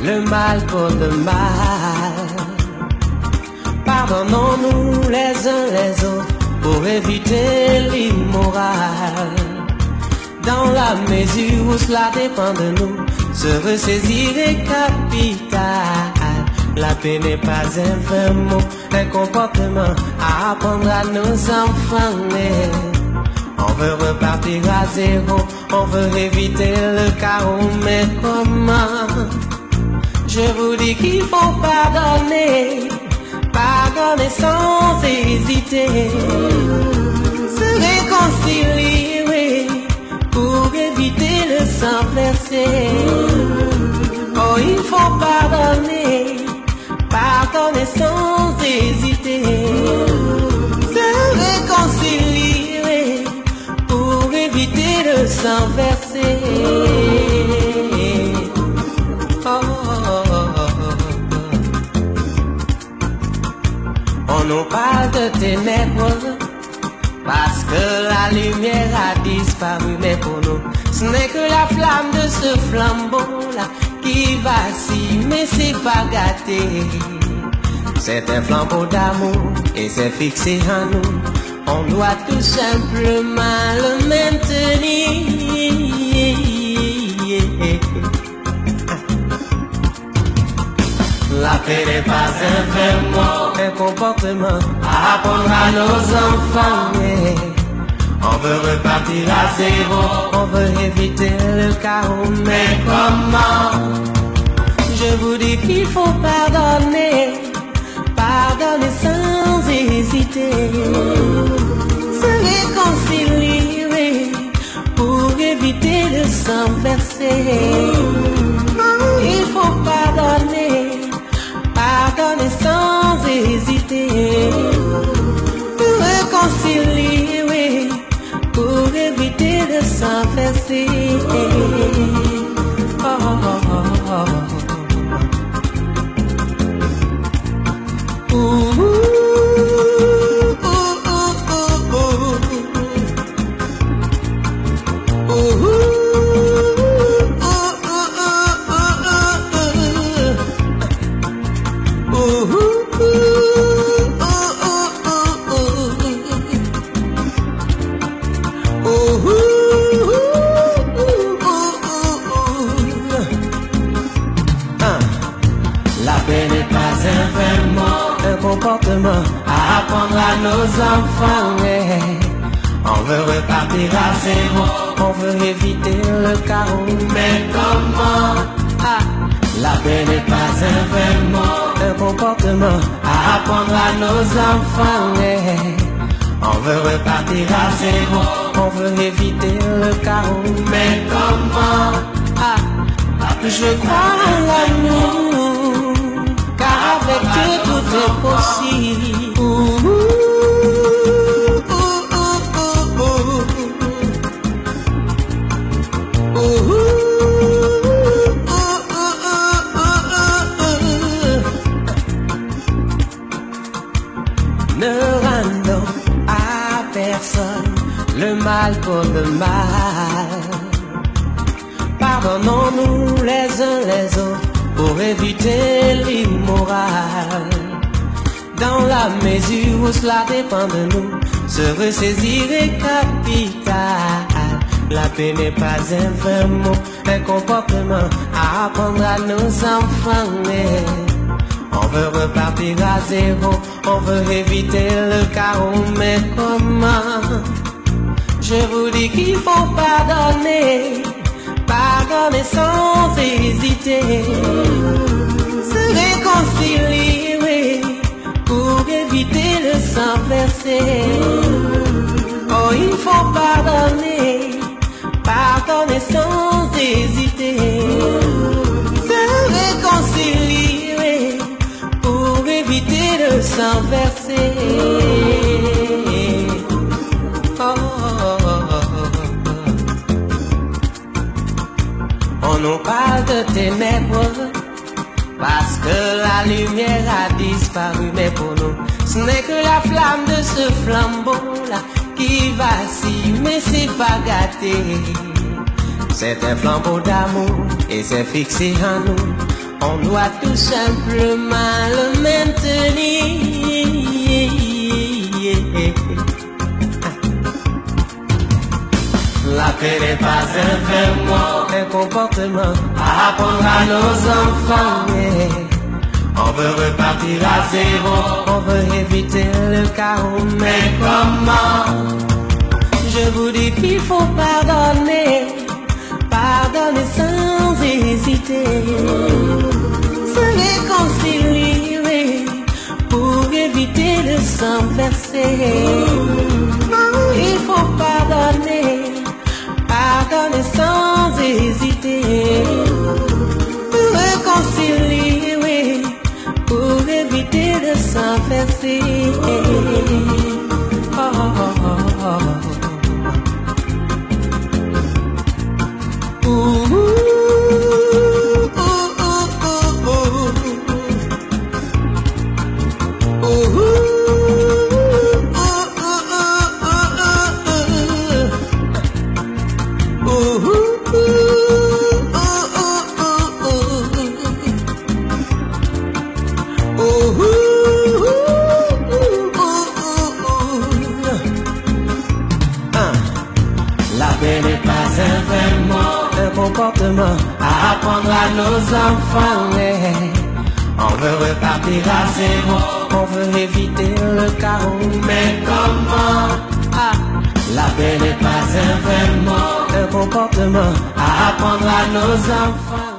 le mal pour le mal. Pardonnons-nous les uns les autres pour éviter l'immoral. Dans la mesure où cela dépend de nous, se ressaisir est capital. La paix n'est pas un vrai mot, un comportement à apprendre à nos enfants. On veut repartir à zéro, on veut éviter le chaos, mais comment? Je vous dis qu'il faut pardonner, pardonner sans hésiter, se réconcilier, oui, pour éviter le sang versé. Oh, il faut pardonner, pardonner sans hésiter, se réconcilier, oui, pour éviter le sang versé. On nous parle de ténèbres parce que la lumière a disparu, mais pour nous, ce n'est que la flamme de ce flambeau-là qui vacille, mais c'est pas gâté. C'est un flambeau d'amour et c'est fixé en nous. On doit tout simplement le maintenir. La paix n'est pas un vrai mot, un comportement à apprendre à nos enfants. On veut repartir à zéro, on veut éviter le chaos, mais comment? Je vous dis qu'il faut pardonner, pardonner sans hésiter, se réconcilier pour éviter le sang versé. Il faut pardonner, pardonner sans hésiter, pour réconcilier, oui, pour éviter de s'en verser. Oh, oh, oh, oh. Ooh, ooh, ooh, ooh, ooh, ooh. Comportement à apprendre à nos enfants. On veut repartir à zéro, on veut éviter le chaos, mais comment? La paix n'est pas un vrai mot, un comportement à apprendre à nos enfants. On veut repartir à zéro, on veut éviter le chaos, mais comment? Je crois en l'amour, car avec Dieu tout est possible. Ne rendons à personne le mal pour le mal. Pardonnons-nous les uns les autres pour éviter l'immoral. Dans la mesure où cela dépend de nous, se ressaisir est capital. La paix n'est pas un vrai mot, un comportement à apprendre à nos enfants. On veut repartir à zéro, on veut éviter le chaos, mais comment? Je vous dis qu'il faut pardonner, pardonner sans hésiter, se réconcilier, oui, pour éviter le sang versé. Oh, il faut pardonner, pardonner sans hésiter, se réconcilier, oui, pour éviter le sang versé. Oh, oh, oh, oh. On nous parle de ténèbres parce que la lumière a disparu, mais pour nous, ce n'est que la flamme de ce flambeau-là qui vacille, mais c'est pas gâté. C'est un flambeau d'amour et c'est fixé en nous. On doit tout simplement le maintenir. La paix n'est pas un vraiment un comportement à apprendre à nos enfants. On veut repartir à zéro, on veut éviter le chaos, mais comment? Je vous dis qu'il faut pardonner, pardonner sans hésiter, se réconcilier pour éviter de s'enverser. Non, il faut pardonner, pardonner sans hésiter, se réconcilier pour éviter de s'enverser. Oh, oh, oh, oh. La paix n'est pas un vrai mot, un comportement à apprendre à nos enfants. On veut repartir à zéro, on veut éviter le chaos, mais comment? La paix n'est pas un vrai mot, un comportement à apprendre à nos enfants.